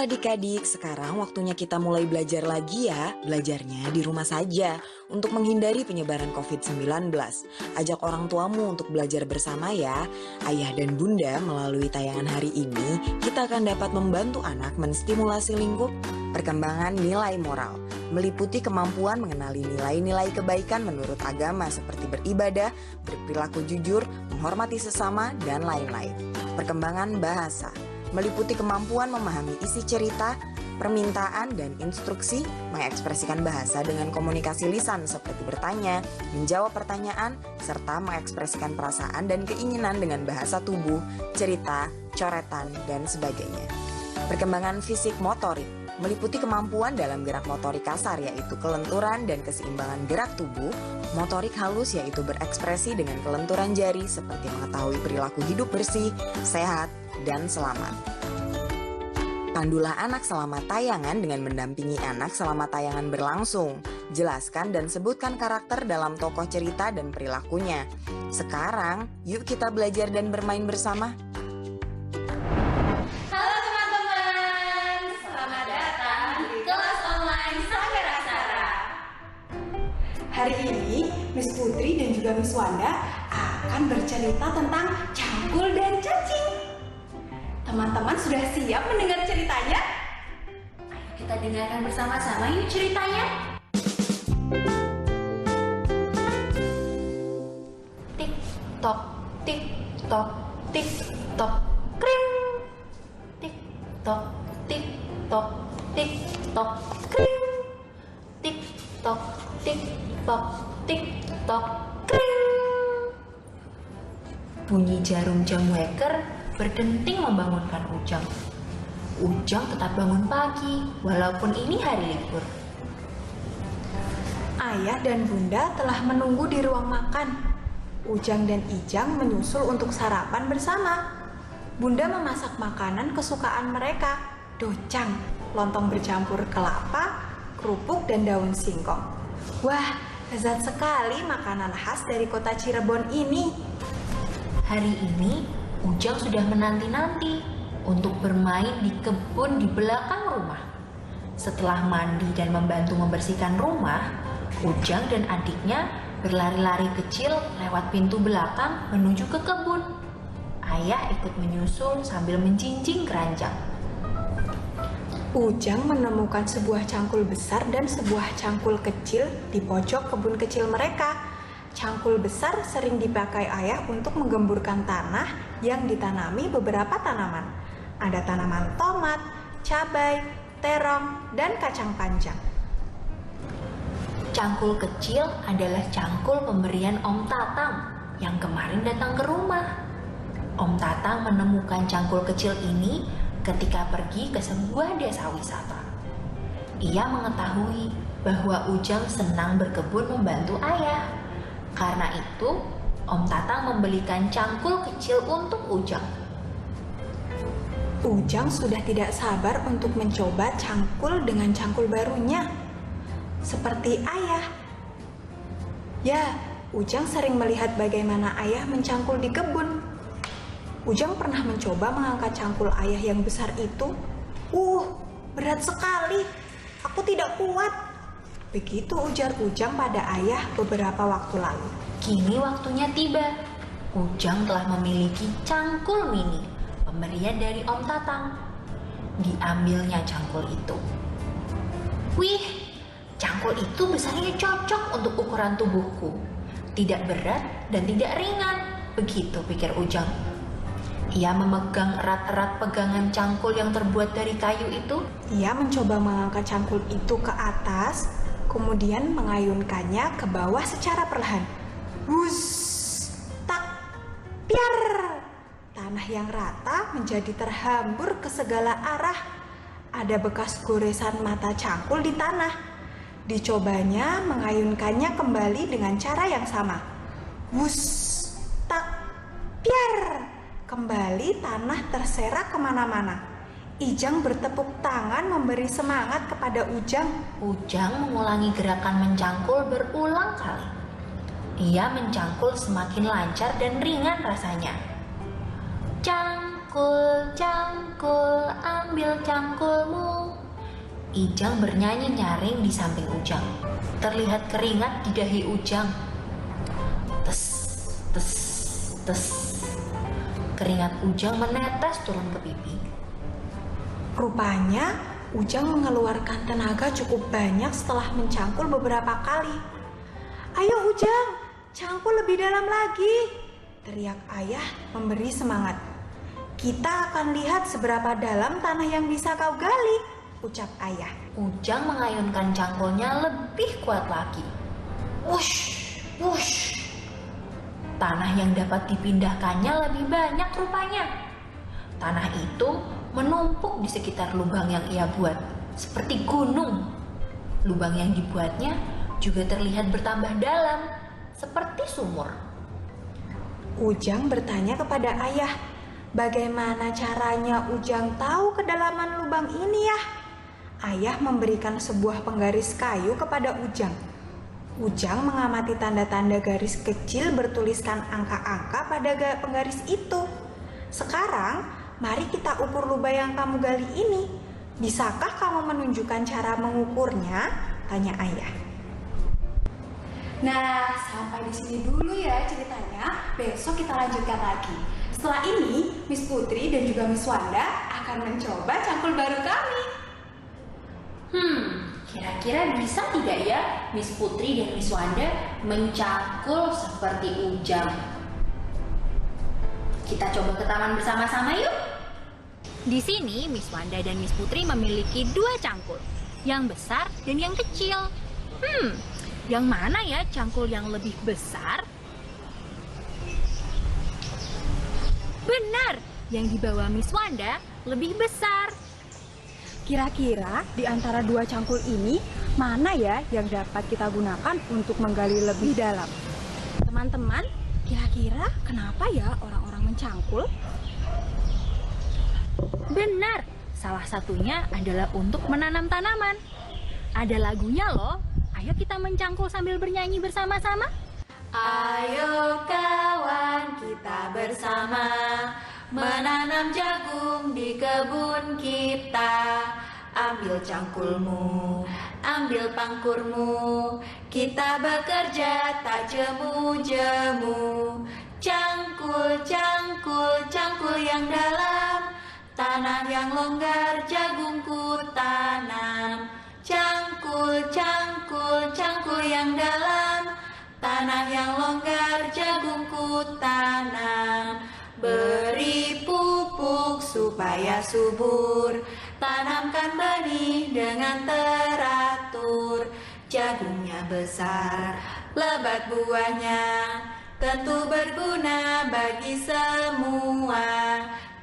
adik-adik, sekarang waktunya kita mulai belajar lagi ya. Belajarnya di rumah saja untuk menghindari penyebaran COVID-19. Ajak orang tuamu untuk belajar bersama ya. Ayah dan bunda, melalui tayangan hari ini, kita akan dapat membantu anak menstimulasi lingkup perkembangan nilai moral, meliputi kemampuan mengenali nilai-nilai kebaikan menurut agama seperti beribadah, berperilaku jujur, menghormati sesama, dan lain-lain. Perkembangan bahasa meliputi kemampuan memahami isi cerita, permintaan, dan instruksi, mengekspresikan bahasa dengan komunikasi lisan seperti bertanya, menjawab pertanyaan, serta mengekspresikan perasaan dan keinginan dengan bahasa tubuh, cerita, coretan, dan sebagainya. Perkembangan fisik motorik meliputi kemampuan dalam gerak motorik kasar yaitu kelenturan dan keseimbangan gerak tubuh, motorik halus yaitu berekspresi dengan kelenturan jari seperti mengetahui perilaku hidup bersih, sehat, dan selamat. Pandulah anak selama tayangan dengan mendampingi anak selama tayangan berlangsung. Jelaskan dan sebutkan karakter dalam tokoh cerita dan perilakunya. Sekarang, yuk kita belajar dan bermain bersama. Halo teman-teman, selamat datang di kelas online Sanggar Aksara. Hari ini, Miss Putri dan juga Miss Wanda akan bercerita tentang cangkul dan cacing. Teman-teman sudah siap mendengar ceritanya? Ayo kita dengarkan bersama-sama yuk ceritanya. Tik tok, tik tok, tik tok, kring. Tik tok, tik tok, tik tok, kring. Tik tok, tik tok, tik tok, kring. Bunyi jarum jam weker berdenting membangunkan Ujang. Ujang tetap bangun pagi, walaupun ini hari libur. Ayah dan bunda telah menunggu di ruang makan. Ujang dan Ijang menyusul untuk sarapan bersama. Bunda memasak makanan kesukaan mereka, docang, lontong bercampur kelapa, kerupuk, dan daun singkong. Wah, lezat sekali makanan khas dari kota Cirebon ini. Hari ini, Ujang sudah menanti-nanti untuk bermain di kebun di belakang rumah. Setelah mandi dan membantu membersihkan rumah, Ujang dan adiknya berlari-lari kecil lewat pintu belakang menuju ke kebun. Ayah ikut menyusul sambil menjinjing keranjang. Ujang menemukan sebuah cangkul besar dan sebuah cangkul kecil di pojok kebun kecil mereka. Cangkul besar sering dipakai ayah untuk menggemburkan tanah yang ditanami beberapa tanaman. Ada tanaman tomat, cabai, terong, dan kacang panjang. Cangkul kecil adalah cangkul pemberian Om Tatang yang kemarin datang ke rumah. Om Tatang menemukan cangkul kecil ini ketika pergi ke sebuah desa wisata. Ia mengetahui bahwa Ujang senang berkebun membantu ayah. Karena itu, Om Tatang membelikan cangkul kecil untuk Ujang. Ujang sudah tidak sabar untuk mencoba cangkul dengan cangkul barunya. Seperti ayah. Ya, Ujang sering melihat bagaimana ayah mencangkul di kebun. Ujang pernah mencoba mengangkat cangkul ayah yang besar itu. Berat sekali. Aku tidak kuat. Begitu ujar Ujang pada ayah beberapa waktu lalu. Kini waktunya tiba. Ujang telah memiliki cangkul mini, pemberian dari Om Tatang. Diambilnya cangkul itu. Wih, cangkul itu besarnya cocok untuk ukuran tubuhku. Tidak berat dan tidak ringan, begitu pikir Ujang. Ia memegang erat-erat pegangan cangkul yang terbuat dari kayu itu. Ia mencoba mengangkat cangkul itu ke atas, kemudian mengayunkannya ke bawah secara perlahan. Wus, tak, piar. Tanah yang rata menjadi terhambur ke segala arah. Ada bekas goresan mata cangkul di tanah. Dicobanya mengayunkannya kembali dengan cara yang sama. Wus, tak, piar. Kembali tanah terserak kemana-mana. Ijang bertepuk tangan memberi semangat kepada Ujang. Ujang mengulangi gerakan mencangkul berulang kali. Ia mencangkul semakin lancar dan ringan rasanya. Cangkul. Cangkul, cangkul, ambil cangkulmu. Ijang bernyanyi nyaring di samping Ujang. Terlihat keringat di dahi Ujang. Tes, tes, tes. Keringat Ujang menetes turun ke pipi. Rupanya Ujang mengeluarkan tenaga cukup banyak setelah mencangkul beberapa kali. "Ayo Ujang, cangkul lebih dalam lagi!" teriak ayah memberi semangat. "Kita akan lihat seberapa dalam tanah yang bisa kau gali," ucap ayah. Ujang mengayunkan cangkulnya lebih kuat lagi. Wush, wush. Tanah yang dapat dipindahkannya lebih banyak rupanya. Tanah itu menumpuk di sekitar lubang yang ia buat, seperti gunung. Lubang yang dibuatnya juga terlihat bertambah dalam, seperti sumur. Ujang bertanya kepada ayah, bagaimana caranya Ujang tahu kedalaman lubang ini ya? Ayah memberikan sebuah penggaris kayu kepada Ujang. Ujang mengamati tanda-tanda garis kecil bertuliskan angka-angka pada penggaris itu. "Sekarang, mari kita ukur lubang yang kamu gali ini. Bisakah kamu menunjukkan cara mengukurnya?" tanya ayah. Nah, sampai di sini dulu ya ceritanya. Besok kita lanjutkan lagi. Setelah ini, Miss Putri dan juga Miss Wanda akan mencoba cangkul baru kami. Kira-kira bisa tidak ya Miss Putri dan Miss Wanda mencangkul seperti Ujang? Kita coba ke taman bersama-sama yuk. Di sini Miss Wanda dan Miss Putri memiliki 2 cangkul, yang besar dan yang kecil. Yang mana ya cangkul yang lebih besar? Benar, yang dibawa Miss Wanda lebih besar. Kira-kira di antara 2 cangkul ini, mana ya yang dapat kita gunakan untuk menggali lebih dalam? Teman-teman, kira-kira kenapa ya orang-orang mencangkul? Benar, salah satunya adalah untuk menanam tanaman. Ada lagunya loh. Ayo kita mencangkul sambil bernyanyi bersama-sama. Ayo kawan, kita bersama menanam jagung di kebun kita. Ambil cangkulmu, ambil pangkurmu, kita bekerja tak jemu-jemu. Cangkul, cangkul, cangkul yang dalam, tanah yang longgar jagungku tanam. Cangkul, cangkul, cangkul yang dalam, tanah yang longgar jagungku tanam. Beri pupuk supaya subur, tanamkan benih dengan teratur. Jagungnya besar, lebat buahnya, tentu berguna bagi semua.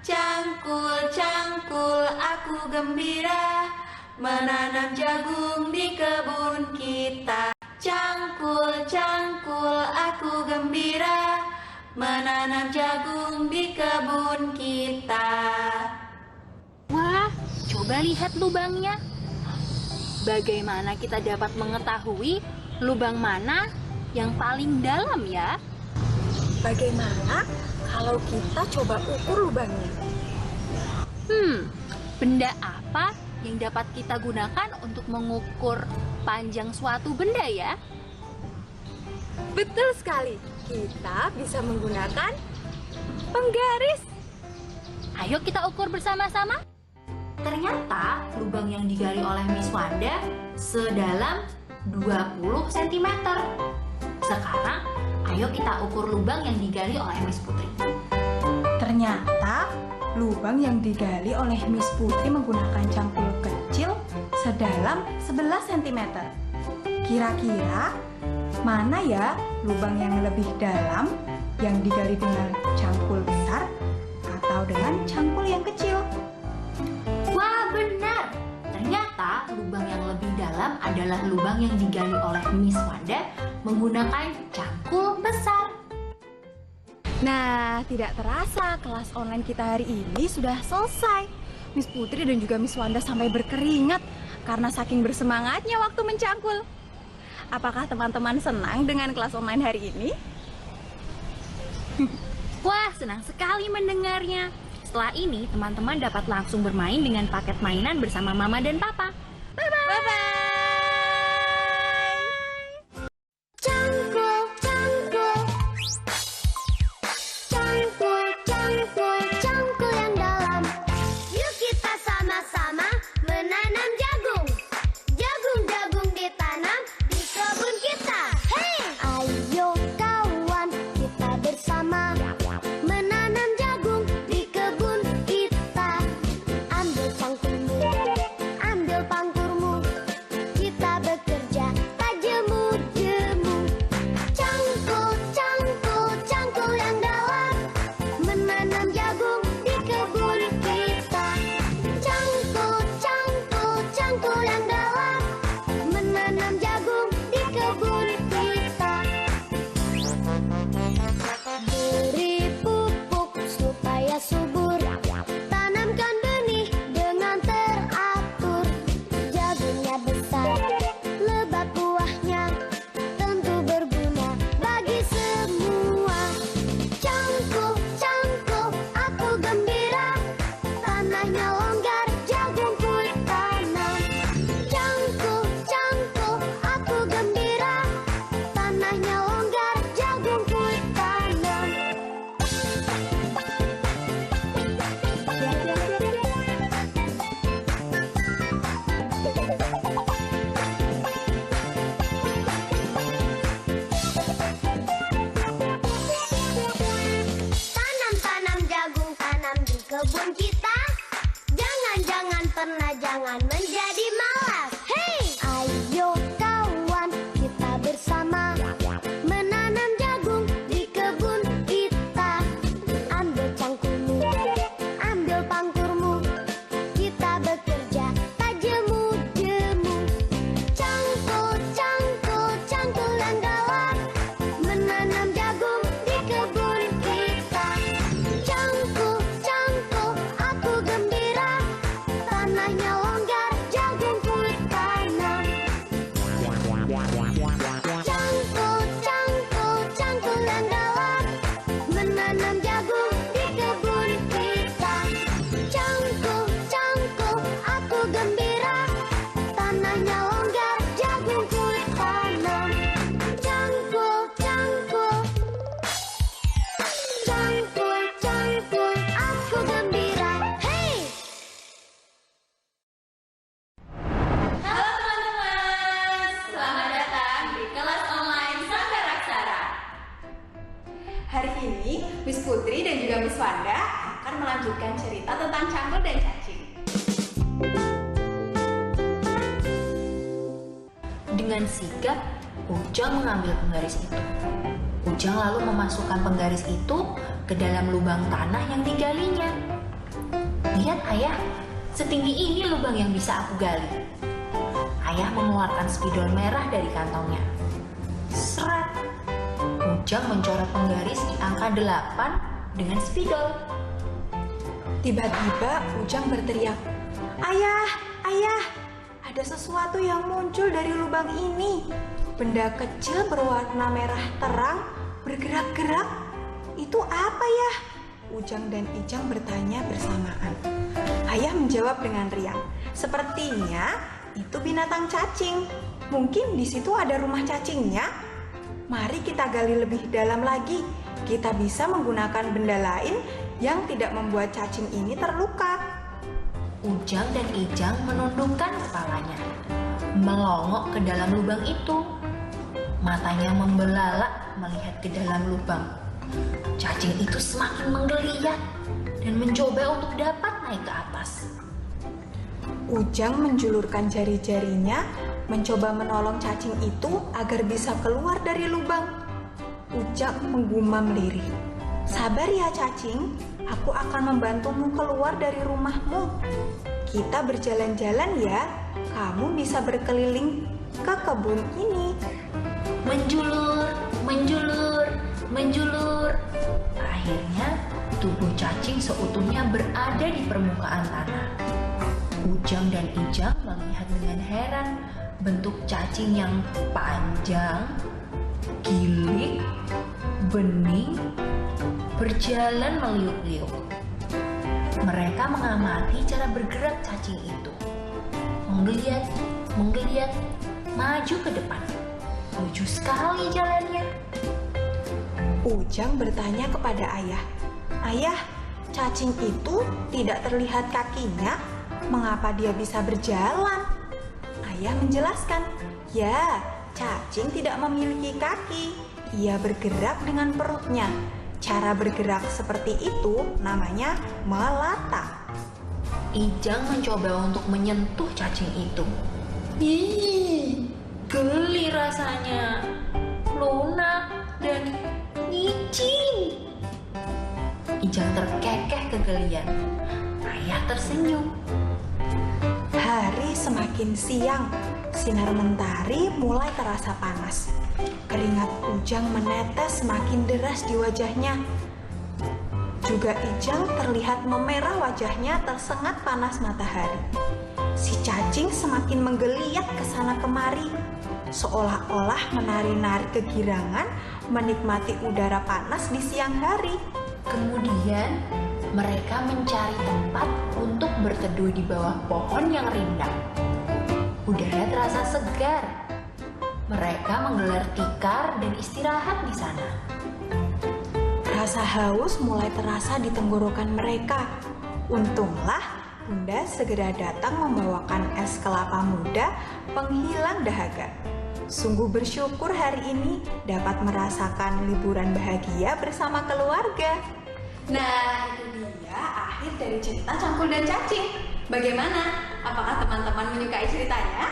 Cangkul, cangkul, aku gembira menanam jagung di kebun kita. Cangkul, cangkul, aku gembira menanam jagung di kebun kita. Wah, coba lihat lubangnya. Bagaimana kita dapat mengetahui lubang mana yang paling dalam ya? Bagaimana kalau kita coba ukur lubangnya? Benda apa yang dapat kita gunakan untuk mengukur panjang suatu benda ya? Betul sekali, kita bisa menggunakan penggaris. Ayo kita ukur bersama-sama. Ternyata lubang yang digali oleh Miss Wanda sedalam 20 cm. Sekarang ayo kita ukur lubang yang digali oleh Miss Putri. Ternyata lubang yang digali oleh Miss Putri menggunakan cangkul kecil sedalam 11 cm. Kira-kira mana ya lubang yang lebih dalam, yang digali dengan cangkul besar atau dengan cangkul yang kecil? Wah, benar. Ternyata lubang yang lebih dalam adalah lubang yang digali oleh Miss Wanda menggunakan cangkul besar. Nah, tidak terasa kelas online kita hari ini sudah selesai. Miss Putri dan juga Miss Wanda sampai berkeringat karena saking bersemangatnya waktu mencangkul. Apakah teman-teman senang dengan kelas online hari ini? Wah, senang sekali mendengarnya. Setelah ini, teman-teman dapat langsung bermain dengan paket mainan bersama mama dan papa. Bye-bye! Bye-bye! Cangkul, cangkul, cangkul, cangkul, cangkul yang dalam. Yuk kita sama-sama menanam jagung. Jagung-jagung ditanam di kebun kita. Hey! Ayo kawan, kita bersama menanam jagung di kebun kita. Ambil cangkulmu, ambil pangkurmu, kita bekerja tak jemu-jemu. Cangkul, cangkul, cangkul yang dalam, menanam jagung di kebun kita. Cangkul, cangkul, cangkul yang dalam, menanam jagung di kebun kita. Beri pupuk supaya subur, tanamkan benih dengan teratur. Jagungnya besar, lebat buahnya, tentu berguna bagi semua. Cangkul, cangkul, aku gembira, tanahnya longgar, jagungku tanam. Cangkul, cangkul, aku gembira, tanahnya longgar, jagungku tanam. Tanam-tanam jagung, tanam di kebun kita. Jangan-jangan pernah jangan menjadi malas. Hey! Ayo kawan, kita bersama menanam jagung di kebun kita. Ambil cangkulmu, ambil pangkurmu, kita bekerja tak jemu-jemu. Cangkul, cangkul, cangkul yang dalam, menanam jagung di kebun kita. Cangkul, cangkul, aku gembira, tanahnya longgar, jagungku tanam. Cangkul, cangkul, cangkul yang dalam, menanam jagung di kebun kita. Cangkul, cangkul, aku gembira, tanahnya longgar, jagungku tanam. Cangkul, cangkul, cangkul, cangkul, aku gembira. Hey! Halo teman-teman, selamat datang di kelas online Sanggar Aksara. Hari ini, Miss Putri dan juga Miss Wanda akan melanjutkan cerita tentang cangkul dan cacing. Dengan sigap, Ujang mengambil penggaris itu. Ujang lalu memasukkan penggaris itu ke dalam lubang tanah yang digalinya. Lihat ayah, setinggi ini lubang yang bisa aku gali. Ayah mengeluarkan spidol merah dari kantongnya. Serat. Ujang mencoret penggaris di angka 8 dengan spidol. Tiba-tiba Ujang berteriak, "Ayah, ayah, ada sesuatu yang muncul dari lubang ini. Benda kecil berwarna merah terang bergerak-gerak. Itu apa ya?" Ujang dan Ijang bertanya bersamaan. Ayah menjawab dengan riang, "Sepertinya itu binatang cacing. Mungkin di situ ada rumah cacingnya. Mari kita gali lebih dalam lagi. Kita bisa menggunakan benda lain yang tidak membuat cacing ini terluka." Ujang dan Ijang menundukkan kepalanya, melongok ke dalam lubang itu. Matanya membelalak melihat ke dalam lubang. Cacing itu semakin menggeliat dan mencoba untuk dapat naik ke atas. Ujang menjulurkan jari-jarinya, mencoba menolong cacing itu agar bisa keluar dari lubang. Ujang menggumam lirih, "Sabar ya cacing, aku akan membantumu keluar dari rumahmu. Kita berjalan-jalan ya, kamu bisa berkeliling ke kebun ini." Menjulur, menjulur, menjulur. Akhirnya tubuh cacing seutuhnya berada di permukaan tanah. Ujang dan Ijang melihat dengan heran bentuk cacing yang panjang, gilik, bening, berjalan meliuk-liuk. Mereka mengamati cara bergerak cacing itu. Menggeliat, maju ke depan. Lucu sekali jalannya. Ujang bertanya kepada ayah, "Ayah, cacing itu tidak terlihat kakinya. Mengapa dia bisa berjalan?" Ayah menjelaskan, "Ya, cacing tidak memiliki kaki. Ia bergerak dengan perutnya. Cara bergerak seperti itu namanya melata." Ijang mencoba untuk menyentuh cacing itu. Ih, geli rasanya. Lunak dan licin. Ijang terkekeh kegelian. Ayah tersenyum. Hari semakin siang, sinar mentari mulai terasa panas. Keringat Ujang menetes semakin deras di wajahnya. Juga Ijang terlihat memerah wajahnya tersengat panas matahari. Si cacing semakin menggeliat ke sana kemari, seolah-olah menari-nari kegirangan menikmati udara panas di siang hari. Kemudian mereka mencari tempat untuk berteduh di bawah pohon yang rindang. Udara terasa segar. Mereka menggelar tikar dan istirahat di sana. Rasa haus mulai terasa di tenggorokan mereka. Untunglah Bunda segera datang membawakan es kelapa muda penghilang dahaga. Sungguh bersyukur hari ini dapat merasakan liburan bahagia bersama keluarga. Nah, itu dia akhir dari cerita Cangkul dan Cacing. Bagaimana? Apakah teman-teman menyukai ceritanya?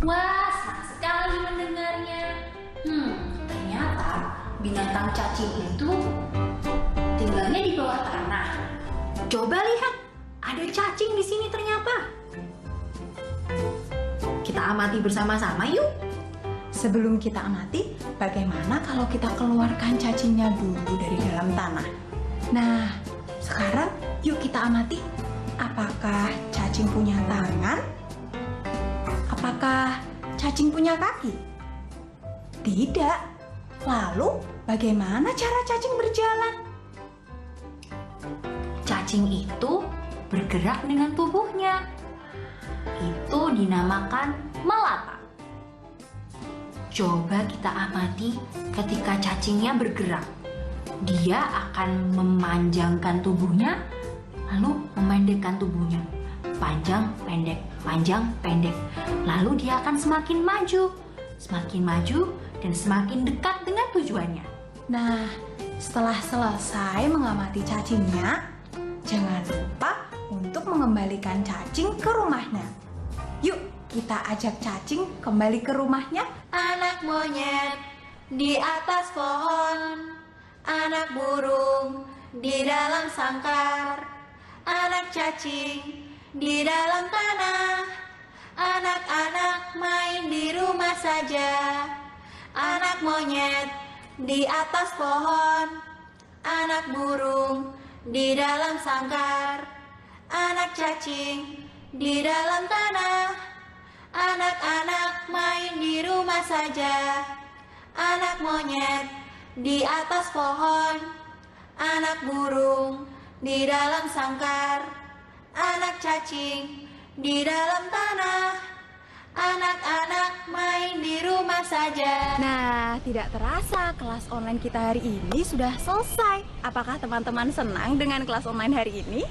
Wah, senang sekali mendengarnya. Ternyata binatang cacing itu tinggalnya di bawah tanah. Coba lihat, ada cacing di sini ternyata. Kita amati bersama-sama yuk. Sebelum kita amati, bagaimana kalau kita keluarkan cacingnya dulu dari dalam tanah? Nah, sekarang yuk kita amati. Apakah cacing punya tangan? Apakah cacing punya kaki? Tidak. Lalu, bagaimana cara cacing berjalan? Cacing itu bergerak dengan tubuhnya. Itu dinamakan melata. Coba kita amati ketika cacingnya bergerak. Dia akan memanjangkan tubuhnya, lalu memendekkan tubuhnya. Panjang, pendek, panjang, pendek. Lalu dia akan semakin maju, dan semakin dekat dengan tujuannya. Nah, setelah selesai mengamati cacingnya, jangan lupa untuk mengembalikan cacing ke rumahnya. Yuk, kita ajak cacing kembali ke rumahnya. Anak monyet di atas pohon, anak burung di dalam sangkar, anak cacing di dalam tanah, anak-anak main di rumah saja. Anak monyet di atas pohon, anak burung di dalam sangkar, anak cacing di dalam tanah, anak-anak main di rumah saja. Anak monyet di atas pohon, anak burung di dalam sangkar, anak cacing di dalam tanah, anak-anak main di rumah saja. Nah, tidak terasa kelas online kita hari ini sudah selesai. Apakah teman-teman senang dengan kelas online hari ini?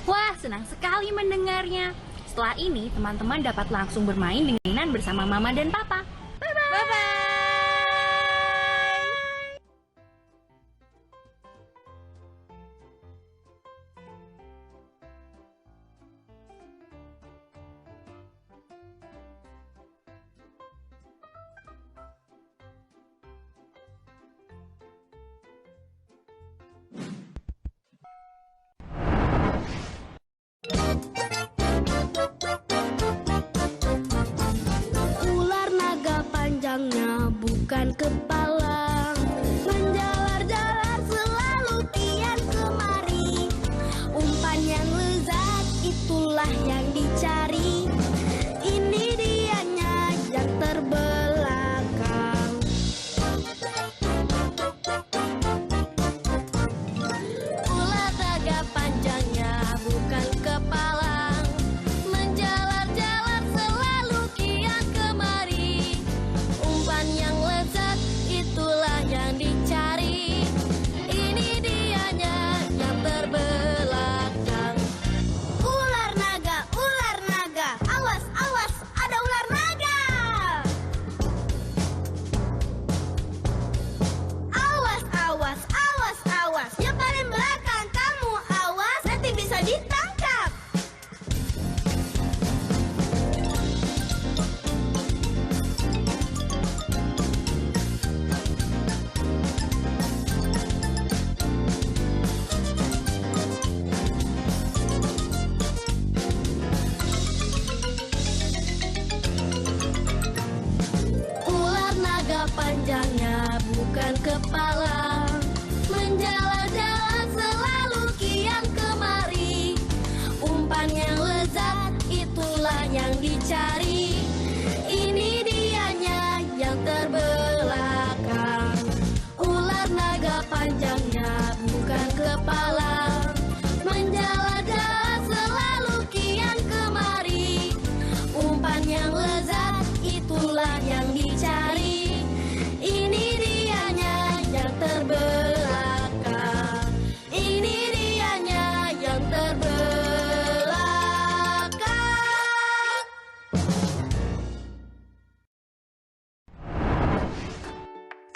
Wah, senang sekali mendengarnya. Setelah ini, teman-teman dapat langsung bermain dengan mainan bersama Mama dan Papa. Bye-bye! Bye-bye! Ular naga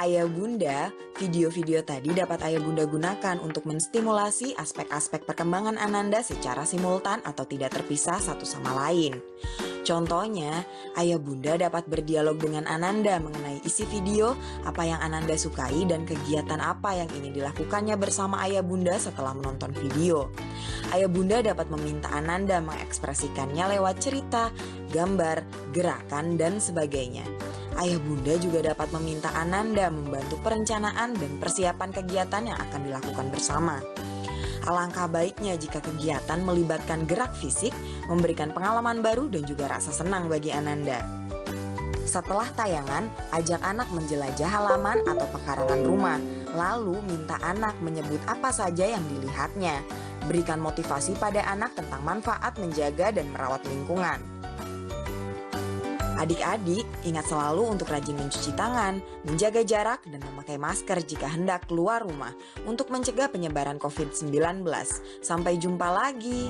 Ayah bunda, video-video tadi dapat ayah bunda gunakan untuk menstimulasi aspek-aspek perkembangan Ananda secara simultan atau tidak terpisah satu sama lain. Contohnya, ayah bunda dapat berdialog dengan Ananda mengenai isi video, apa yang Ananda sukai dan kegiatan apa yang ingin dilakukannya bersama ayah bunda setelah menonton video. Ayah bunda dapat meminta Ananda mengekspresikannya lewat cerita, gambar, gerakan, dan sebagainya. Ayah bunda juga dapat meminta Ananda membantu perencanaan dan persiapan kegiatan yang akan dilakukan bersama. Alangkah baiknya jika kegiatan melibatkan gerak fisik, memberikan pengalaman baru dan juga rasa senang bagi Ananda. Setelah tayangan, ajak anak menjelajah halaman atau pekarangan rumah, lalu minta anak menyebut apa saja yang dilihatnya. Berikan motivasi pada anak tentang manfaat menjaga dan merawat lingkungan. Adik-adik, ingat selalu untuk rajin mencuci tangan, menjaga jarak, dan memakai masker jika hendak keluar rumah untuk mencegah penyebaran COVID-19. Sampai jumpa lagi.